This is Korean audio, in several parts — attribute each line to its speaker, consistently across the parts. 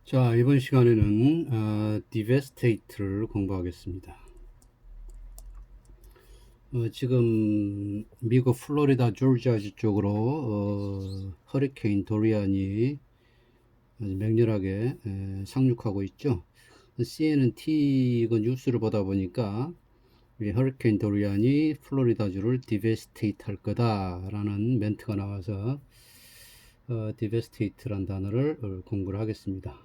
Speaker 1: 자, 이번 시간에는 디베스테이트를 공부하겠습니다. 지금 미국 플로리다 조지아주 쪽으로 허리케인 도리안이 아주 맹렬하게 상륙하고 있죠. CNN 그 뉴스를 보다 보니까 이 허리케인 도리안이 플로리다주를 디베스테이트 할 거다라는 멘트가 나와서 디베스테이트란 단어를 공부를 하겠습니다.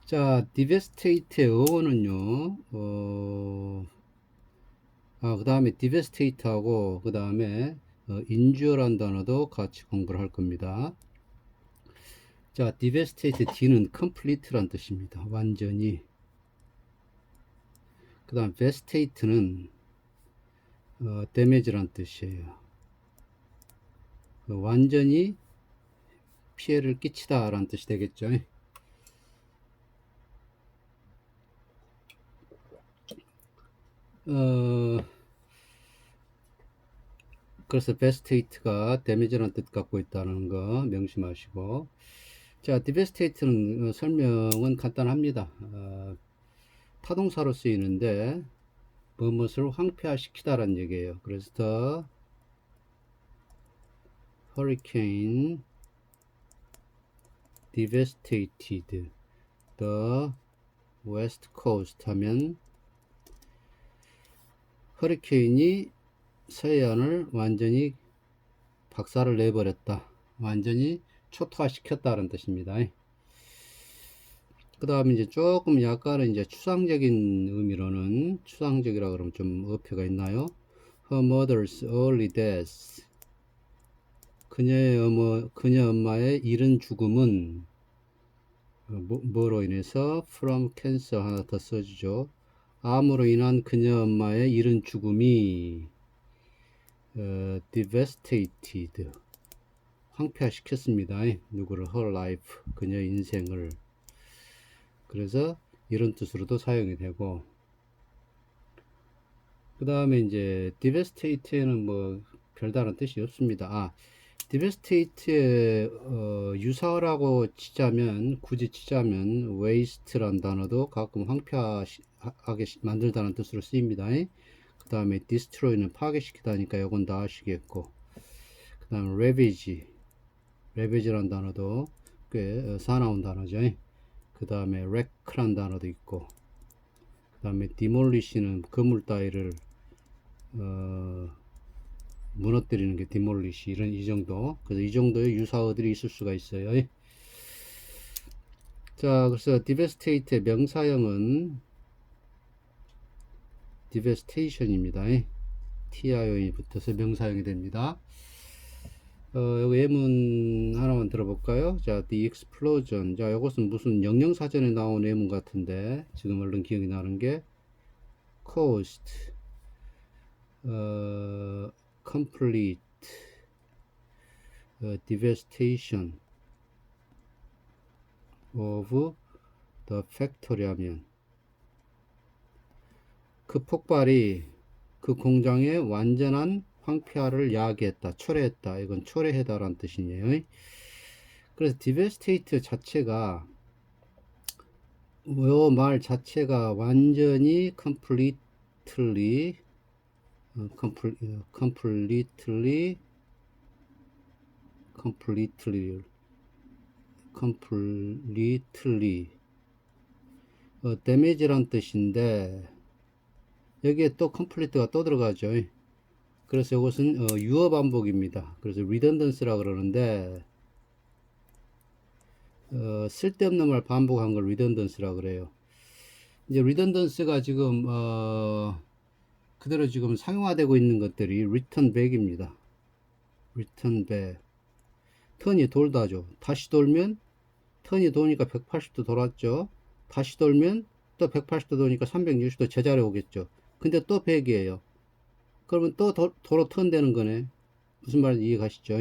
Speaker 1: 자, 디베스테이트의 어원은요, 그 다음에 디베스테이트하고, 그 다음에 인주어란 단어도 같이 공부를 할 겁니다. 자, 디베스테이트 D는 complete란 뜻입니다. 완전히. 그 다음 베스테이트는 damage란 뜻이에요. 완전히 피해를 끼치다 라는 뜻이 되겠죠. 그래서 베스테이트가 데미지라는 뜻 갖고 있다는 거 명심하시고, 자, 디베스테이트는 설명은 간단합니다. 타동사로 쓰이는데 무엇을 황폐화시키다라는 얘기예요. 그래서 the hurricane devastated the west coast 하면 허리케인이 서해안을 완전히 박살을 내버렸다. 완전히 초토화시켰다는 뜻입니다. 그 다음에 이제 조금 약간은 이제 추상적인 의미로는, 추상적이라 그러면 좀 어폐가 있나요? Her mother's early death. 그녀 엄마의 이른 죽음은 뭐로 인해서 from cancer 하나 더 써주죠. 암으로 인한 그녀 엄마의 이른 죽음이 devastated 황폐화시켰습니다. 누구를? her life 그녀의 인생을. 그래서 이런 뜻으로도 사용이 되고, 그 다음에 이제 devastate에는 뭐 별다른 뜻이 없습니다. devastate의 유사어라고 치자면, 굳이 치자면 waste란 단어도 가끔 황폐하게 만들다는 뜻으로 쓰입니다. 그 다음에 destroy는 파괴시키다니까 이건 다 아시겠고, 그 다음에 ravage란 단어도 꽤 사나운 단어죠. 그 다음에 wreck란 단어도 있고, 그 다음에 demolish는 건물 따위를 무너뜨리는 게 demolish, 이 정도. 그래서 이 정도의 유사어들이 있을 수가 있어요. 자, 그래서 devastate의 명사형은 devastation입니다. TION이 붙어서 명사형이 됩니다. 여기 예문 하나만 들어볼까요? 자, the explosion. 자, 이것은 무슨 영영사전에 나온 예문 같은데, 지금 얼른 기억이 나는 게, caused, complete, devastation of the factory 하면, 그 폭발이 그 공장의 완전한 황폐화를 야기했다, 초래했다. 이건 초래하다라는 뜻이에요. 그래서 devastate 자체가, 요 말 자체가 완전히 completely damage란 뜻인데, 여기에 또 complete가 또 들어가죠. 그래서 이것은 유어 반복입니다. 그래서 redundancy라 그러는데, 쓸데없는 말 반복한 걸 redundancy라 그래요. 이제 redundancy가 지금 그대로 지금 상용화되고 있는 것들이 return back입니다. return back. 턴이 돌다죠. 다시 돌면, 턴이 도니까 180도 돌았죠. 다시 돌면 또 180도 도니까 360도 제자리에 오겠죠. 근데 또 100이에요. 그러면 또 도로 턴 되는 거네. 무슨 말인지 이해가시죠?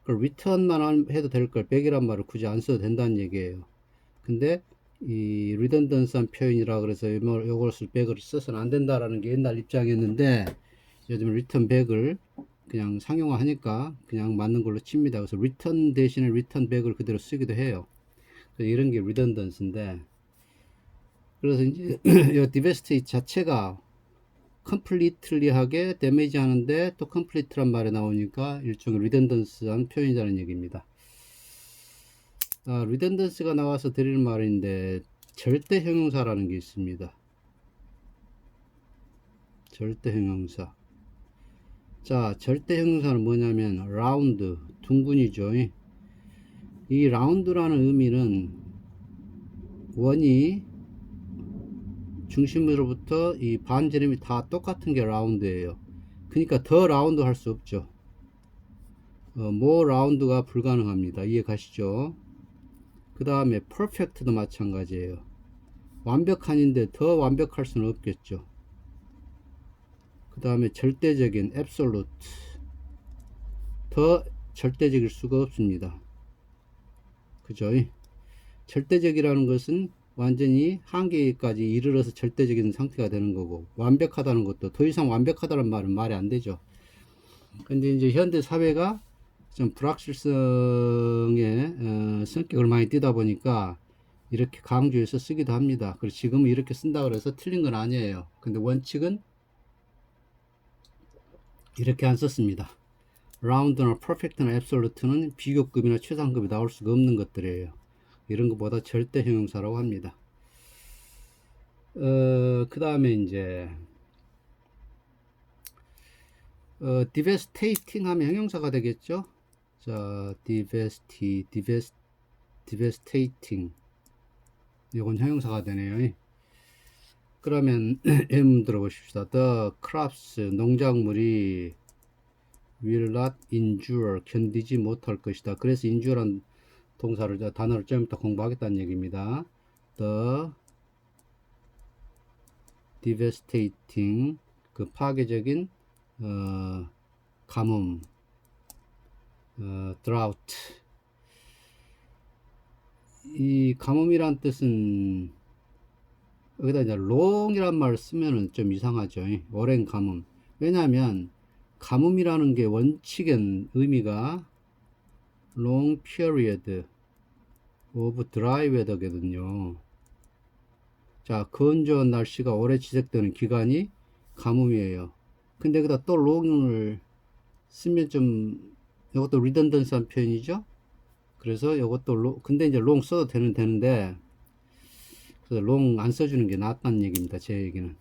Speaker 1: 그걸 return만 해도 될 걸 100이란 말을 굳이 안 써도 된다는 얘기예요. 근데 이 redundancy한 표현이라 그래서 요것을 100을 써서는 안 된다라는 게 옛날 입장이었는데, 요즘 return back을 그냥 상용화 하니까 그냥 맞는 걸로 칩니다. 그래서 return 대신에 return back을 그대로 쓰기도 해요. 이런 게 리던던스인데, 그래서 이제 이 디베스트 자체가 컴플리트리하게 데미지 하는데 또 컴플리트란 말이 나오니까 일종의 리던던스한 표현이라는 얘기입니다. 리던던스가 나와서 드리는 말인데, 절대 형용사라는 게 있습니다. 절대 형용사. 자, 절대 형용사는 뭐냐면 라운드, 둥근이죠. 이 라운드라는 의미는 원이 중심으로부터 이 반지름이 다 똑같은 게 라운드예요. 그러니까 더 라운드 할 수 없죠. more 라운드가 불가능합니다. 이해 가시죠? 그 다음에 perfect도 마찬가지예요. 완벽한인데 더 완벽할 수는 없겠죠. 그 다음에 절대적인 absolute, 더 절대적일 수가 없습니다. 그죠? 절대적이라는 것은 완전히 한계까지 이르러서 절대적인 상태가 되는 거고, 완벽하다는 것도 더 이상 완벽하다는 말은 말이 안 되죠. 근데 이제 현대 사회가 좀 불확실성의 성격을 많이 띠다 보니까 이렇게 강조해서 쓰기도 합니다. 그래서 지금은 이렇게 쓴다 그래서 틀린 건 아니에요. 근데 원칙은 이렇게 안 썼습니다. 라운드나 퍼펙트나 앱솔루트는 비교급이나 최상급이 나올 수가 없는 것들이에요. 이런 것보다 절대 형용사라고 합니다. 그 다음에 이제 devastating 하면 형용사가 되겠죠. 자, devastating 이건 형용사가 되네요. 그러면 M 들어보십시다. The crops 농작물이 will not endure 견디지 못할 것이다. 그래서 endure란 동사를 단어를 좀 이따 공부하겠다는 얘기입니다. The devastating 그 파괴적인 가뭄 drought 이 가뭄이란 뜻은 여기다 이제 long이란 말을 쓰면은 좀 이상하죠. 오랜 가뭄. 왜냐하면 가뭄이라는 게 원칙은 의미가 long period of dry weather거든요. 자, 건조한 날씨가 오래 지속되는 기간이 가뭄이에요. 근데 여기다 또 long을 쓰면 좀 이것도 리던던스한 표현이죠. 그래서 이것도 근데 이제 long 써도 되는데 그래서 long 안 써주는 게 낫다는 얘기입니다. 제 얘기는.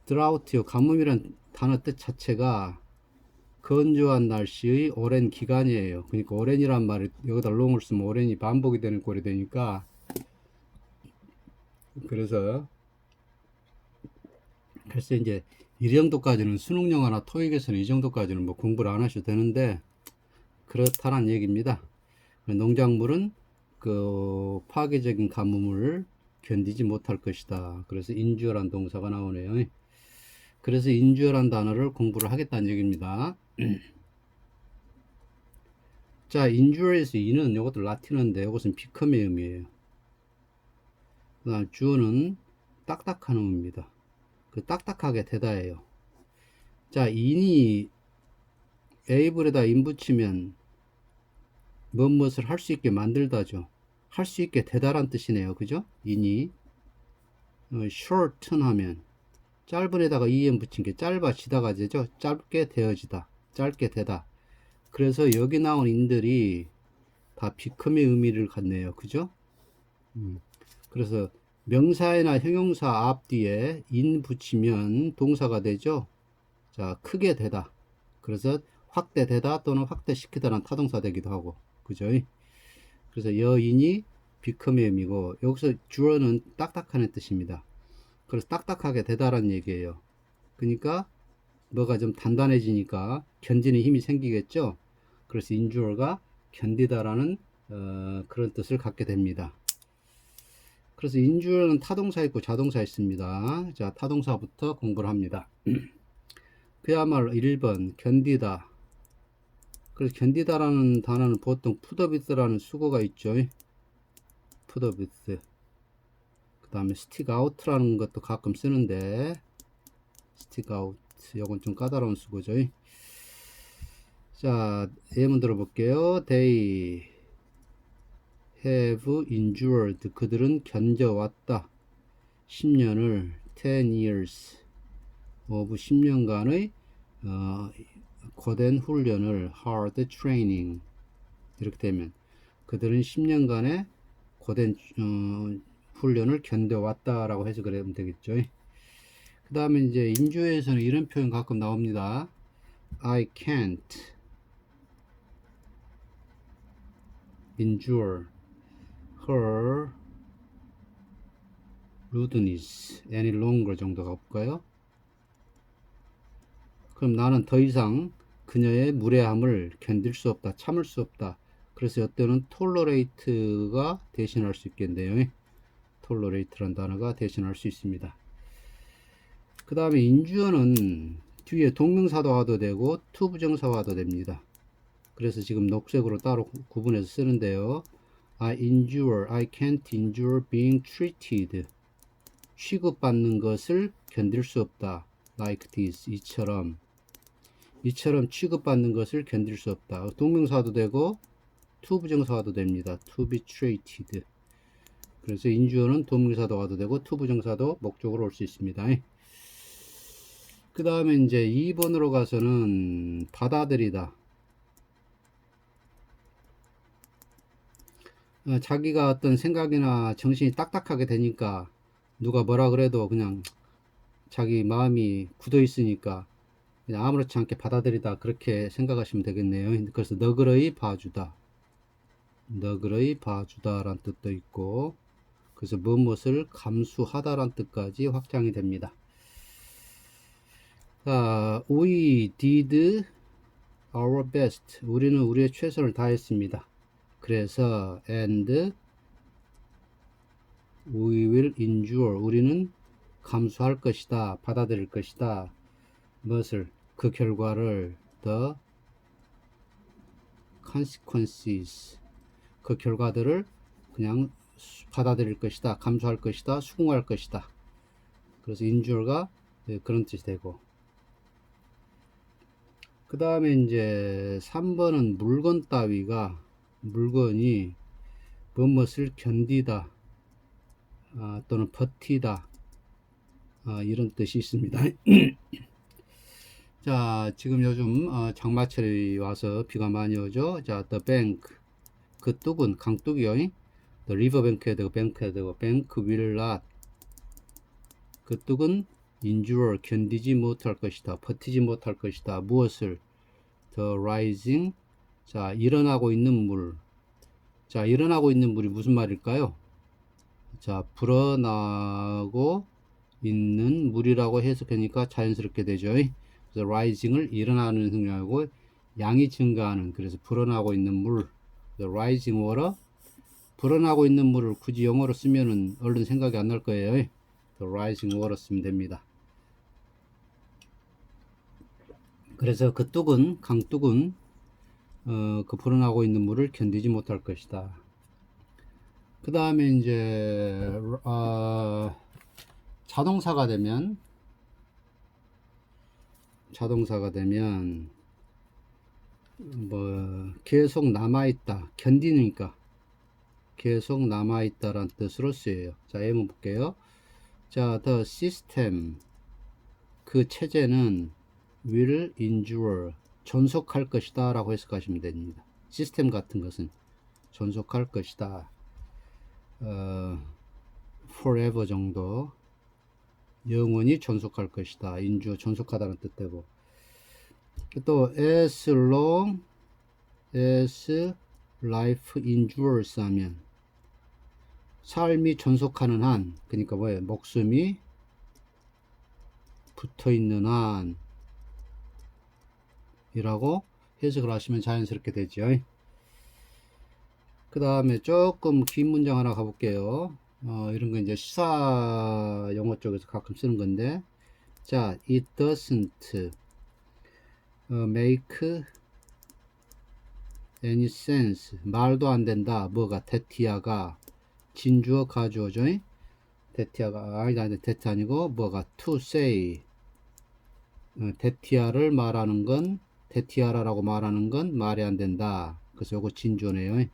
Speaker 1: 드라우트요. 가뭄이란 단어 뜻 자체가 건조한 날씨의 오랜 기간이에요. 그러니까 오랜이란 말을 여기다 long을 쓰면 오랜이 반복이 되는 꼴이 되니까 그래서 이제 이 정도까지는 수능 영어나 토익에서는 이 정도까지는 뭐 공부를 안 하셔도 되는데 그렇다는 얘기입니다. 농작물은 그 파괴적인 가뭄을 견디지 못할 것이다. 그래서 injure란 동사가 나오네요. 그래서 injure란 단어를 공부를 하겠다는 얘기입니다. 자, injure에서 이는 이것도 라틴어인데 이것은 become의 의미예요. 그 다음 주어는 딱딱한 의미입니다. 그 딱딱하게 되다예요. 자, in이 able에다 in 붙이면 무엇을 할 수 있게 만들다죠. 할 수 있게 되다란 뜻이네요. 그죠? in이 shorten 하면 짧은 에다가 en 붙인 게 짧아지다가 되죠. 짧게 되어지다. 짧게 되다. 그래서 여기 나온 인들이 다 become의 의미를 갖네요. 그죠? 그래서 명사나 형용사 앞뒤에 in 붙이면 동사가 되죠. 자, 크게 되다. 그래서 확대되다 또는 확대시키다라는 타동사 되기도 하고. 그죠? 그래서 여인이 become의 의미고 여기서 주어는 딱딱한 뜻입니다. 그래서 딱딱하게 되다라는 얘기예요. 그러니까 뭐가 좀 단단해지니까 견디는 힘이 생기겠죠. 그래서 endure가 견디다라는 그런 뜻을 갖게 됩니다. 그래서 endure는 타동사 있고 자동사 있습니다. 자, 타동사부터 공부를 합니다. 그야말로 1번 견디다. 그래서 견디다라는 단어는 보통 put up with라는 수거가 있죠. put up with. 그 다음에 stick out라는 것도 가끔 쓰는데 stick out 이건 좀 까다로운 수거죠. 자, 예문 들어볼게요. They have endured 그들은 견뎌왔다. 10년을 10 years of 10년간의 고된 훈련을 hard training 이렇게 되면 그들은 10년간의 고된 훈련을 견뎌왔다 라고 해석을 하면 되겠죠. 그 다음에 이제 인주에서는 이런 표현 가끔 나옵니다. I can't endure her rudeness any longer 정도 가볼까요? 그럼 나는 더 이상 그녀의 무례함을 견딜 수 없다, 참을 수 없다. 그래서 이때는 tolerate가 대신할 수 있겠네요. tolerate란 단어가 대신할 수 있습니다. 그 다음에 인주어는 뒤에 동명사도 와도 되고 투부정사 와도 됩니다. 그래서 지금 녹색으로 따로 구분해서 쓰는데요. I can't endure being treated. 취급받는 것을 견딜 수 없다. Like this, 이처럼 취급받는 것을 견딜 수 없다. 동명사도 되고 투부정사도 됩니다. To be treated. 그래서 인주어는 동명사도 와도 되고 투부정사도 목적으로 올 수 있습니다. 그 다음에 이제 2번으로 가서는 받아들이다. 자기가 어떤 생각이나 정신이 딱딱하게 되니까 누가 뭐라 그래도 그냥 자기 마음이 굳어 있으니까 그냥 아무렇지 않게 받아들이다 그렇게 생각하시면 되겠네요. 그래서 너그러이 봐주다. 너그러이 봐주다 라는 뜻도 있고 그래서 무엇을 감수하다 라는 뜻까지 확장이 됩니다. We did our best. 우리는 우리의 최선을 다했습니다. 그래서 and we will endure. 우리는 감수할 것이다. 받아들일 것이다. 무엇을? 그 결과를 the consequences. 그 결과들을 그냥 받아들일 것이다. 감수할 것이다. 수긍할 것이다. 그래서 endure가 그런 뜻이 되고 그 다음에 이제 3번은 물건 따위가 물건이 무엇을 견디다 또는 버티다 이런 뜻이 있습니다. 자, 지금 요즘 장마철이 와서 비가 많이 오죠. 자, the bank 그 뚝은 강뚝이요. the river bank에 되고 bank에 되고 bank will not 그 뚝은 endure 견디지 못할 것이다. 버티지 못할 것이다. 무엇을? the rising 자, 일어나고 있는 물. 자, 일어나고 있는 물이 무슨 말일까요? 자, 불어나고 있는 물이라고 해석하니까 자연스럽게 되죠. 그래서 rising을 일어나는 흥미하고 양이 증가하는 그래서 불어나고 있는 물. rising water 불어나고 있는 물을 굳이 영어로 쓰면은 얼른 생각이 안 날 거예요. rising water 쓰면 됩니다. 그래서 그 뚝은 강뚝은 그 불어나고 있는 물을 견디지 못할 것이다. 그 다음에 이제 자동사가 되면 뭐 계속 남아있다 견디니까 계속 남아있다라는 뜻으로 쓰여요. 자, 예문 볼게요. 자, the system 그 체제는 will endure 존속할 것이다 라고 해석하시면 됩니다. 시스템 같은 것은 존속할 것이다. forever 정도 영원히 존속할 것이다. endure 존속하다는 뜻되고 또 as long as life endures 하면 삶이 존속하는 한 그러니까 뭐예요? 목숨이 붙어있는 한 이라고 해석을 하시면 자연스럽게 되죠. 그 다음에 조금 긴 문장 하나 가볼게요. 이런 거 이제 시사 영어 쪽에서 가끔 쓰는 건데 자, it doesn't make any sense 말도 안 된다. 뭐가? 데티아가 진주어 가주어죠. 데티아가 아니다 데티 아니고 뭐가 to say 데티아를 말하는 건 데티아라라고 말하는 건 말이 안 된다. 그래서 요거 진주어네요.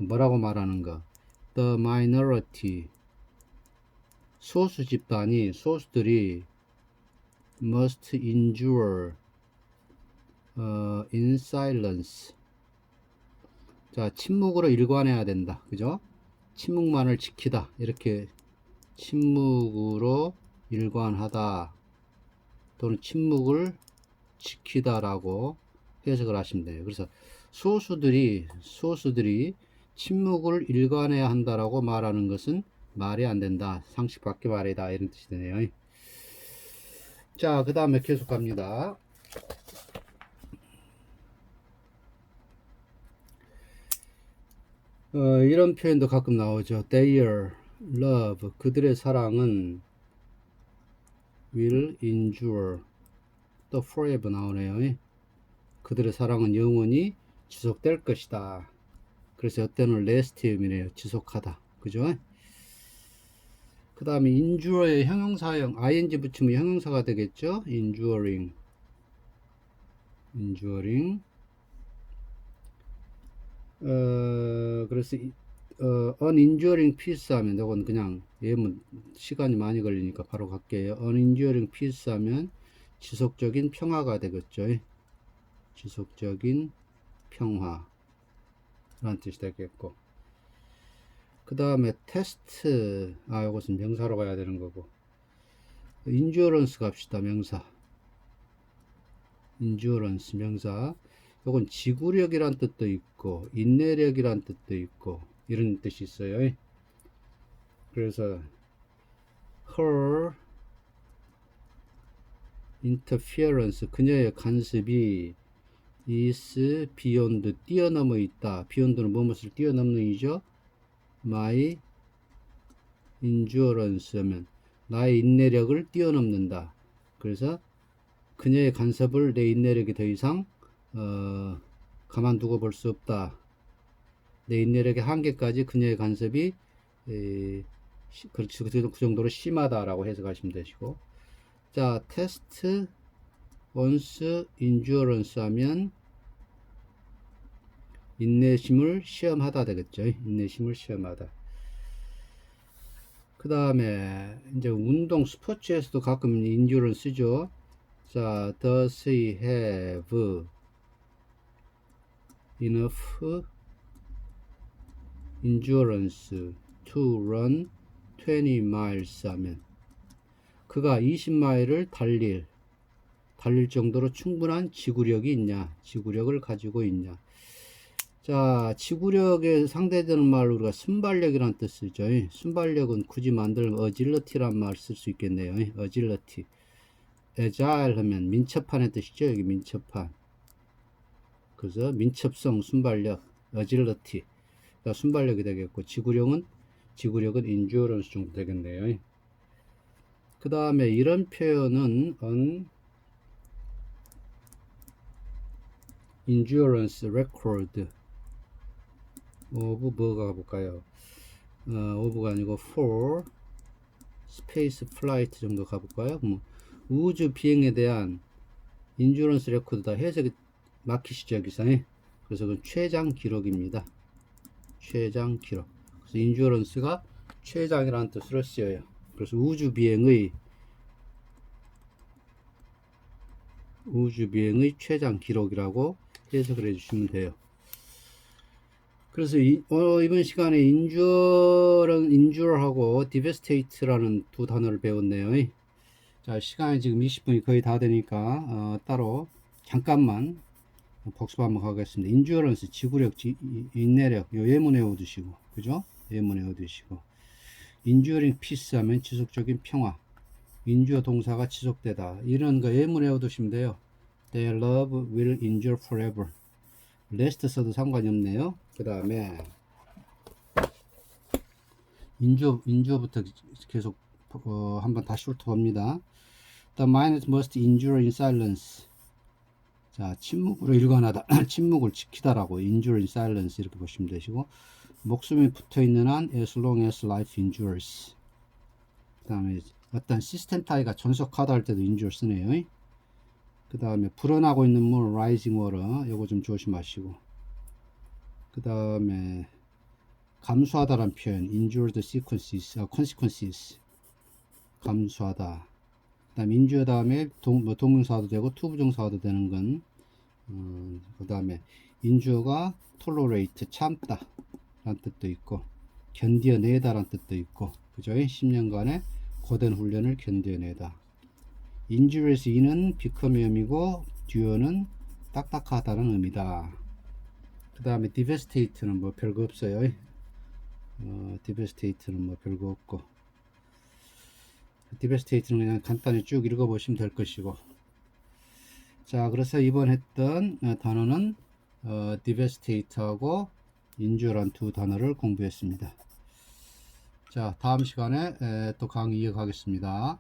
Speaker 1: 그 뭐라고 말하는 거. The minority. 소수 집단이, 소수들이 must endure in silence. 자, 침묵으로 일관해야 된다. 그죠? 침묵만을 지키다. 이렇게 침묵으로 일관하다. 또는 침묵을 지키다라고 해석을 하시면 돼요. 그래서 소수들이 침묵을 일관해야 한다라고 말하는 것은 말이 안 된다. 상식 밖의 말이다. 이런 뜻이 되네요. 자, 그 다음에 계속 갑니다. 이런 표현도 가끔 나오죠. Their love, 그들의 사랑은 will endure, 또 forever 나오네요. 그들의 사랑은 영원히 지속될 것이다. 그래서 이때는 last이네요. 지속하다. 그죠? 그 다음에 endure의 형용사형 ing 붙이면 형용사가 되겠죠. enduring. 그래서 unenduring peace 하면 이건 그냥 예문 시간이 많이 걸리니까 바로 갈게요. unenduring peace 하면 지속적인 평화가 되겠죠. 지속적인 평화 라는 뜻이 되겠고, 그 다음에 테스트, 이것은 명사로 가야 되는 거고, endurance 갑시다. 명사. endurance 명사. 이건 지구력이란 뜻도 있고 인내력이란 뜻도 있고 이런 뜻이 있어요. 그래서 her interference, 그녀의 간섭이 is beyond, 뛰어넘어 있다. beyond는 무엇을 뛰어넘는 이죠. my endurance 하면 나의 인내력을 뛰어넘는다. 그래서 그녀의 간섭을 내 인내력이 더 이상 가만두고 볼 수 없다. 내 인내력의 한계까지 그녀의 간섭이 그 정도로 심하다라고 해석하시면 되시고, 자, 테스트 once endurance 하면 인내심을 시험하다 되겠죠. 인내심을 시험하다. 그 다음에 이제 운동 스포츠에서도 가끔 endurance죠. 자, does he have enough endurance to run 20 miles 하면 그가 20마일을 달릴 정도로 충분한 지구력이 있냐, 지구력을 가지고 있냐. 자, 지구력에 상대되는 말로 우리가 순발력이란 뜻을 쓰죠. 순발력은 굳이 만들면 어질러티란 말 쓸 수 있겠네요. 어질러티. agile 하면 민첩한의 뜻이죠. 여기 민첩한. 그래서 민첩성, 순발력, 어질러티. 그러니까 순발력이 되겠고, 지구력은 endurance 정도 되겠네요. 그 다음에 이런 표현은 endurance record of 뭐가 가볼까요? of가 아니고 for space flight 정도 가볼까요? 우주 비행에 대한 endurance record다. 해석이 막히시죠, 여기서. 그래서 그건 최장 기록입니다. 최장 기록. 그래서 endurance가 최장이라는 뜻으로 쓰여요. 그래서 우주 비행의 최장 기록이라고 해석을 해주시면 돼요. 그래서 이번 시간에 endure하고 devastate라는 두 단어를 배웠네요. 자, 시간이 지금 20분이 거의 다 되니까 따로 잠깐만 복습 한번 하겠습니다. endurance, 지구력, 인내력, 요 예문 외워두시고, 그죠? 예문 외워두시고, enduring peace 하면 지속적인 평화, endure 동사가 지속되다, 이런 거 예문 외워두시면 돼요. Their love will endure forever. last 써도 상관이 없네요. 그 다음에 endure부터 계속 한번 다시 훑어봅니다. The mind must endure in silence. 자, 침묵으로 일관하다. 침묵을 지키다라고 endure in silence 이렇게 보시면 되시고, 목숨이 붙어있는 한 as long as life endures. 그 다음에 어떤 시스템 타이가 존속하다 할 때도 endure 쓰네요. 그 다음에 불어나고 있는 물 rising water, 요거 좀 조심하시고, 그 다음에 감수하다란 표현, injured consequences, 감수하다. 그다음 injure 다음에 동명사도 되고 투부정사도 되는 건, 그다음에 injure가 tolerate, 참다 라는 뜻도 있고, 견뎌내다 라는 뜻도 있고, 그죠? 10년간의 고된 훈련을 견뎌내다. injurious 이는 비컴의 의미고, dure는 딱딱하다는 의미다. 그 다음에 devastate는 뭐 별거 없어요. devastate는 뭐 별거 없고, devastate는 그냥 간단히 쭉 읽어보시면 될 것이고. 자, 그래서 이번 했던 단어는 devastate하고 injure란 두 단어를 공부했습니다. 자, 다음 시간에 또 강의 이어가겠습니다.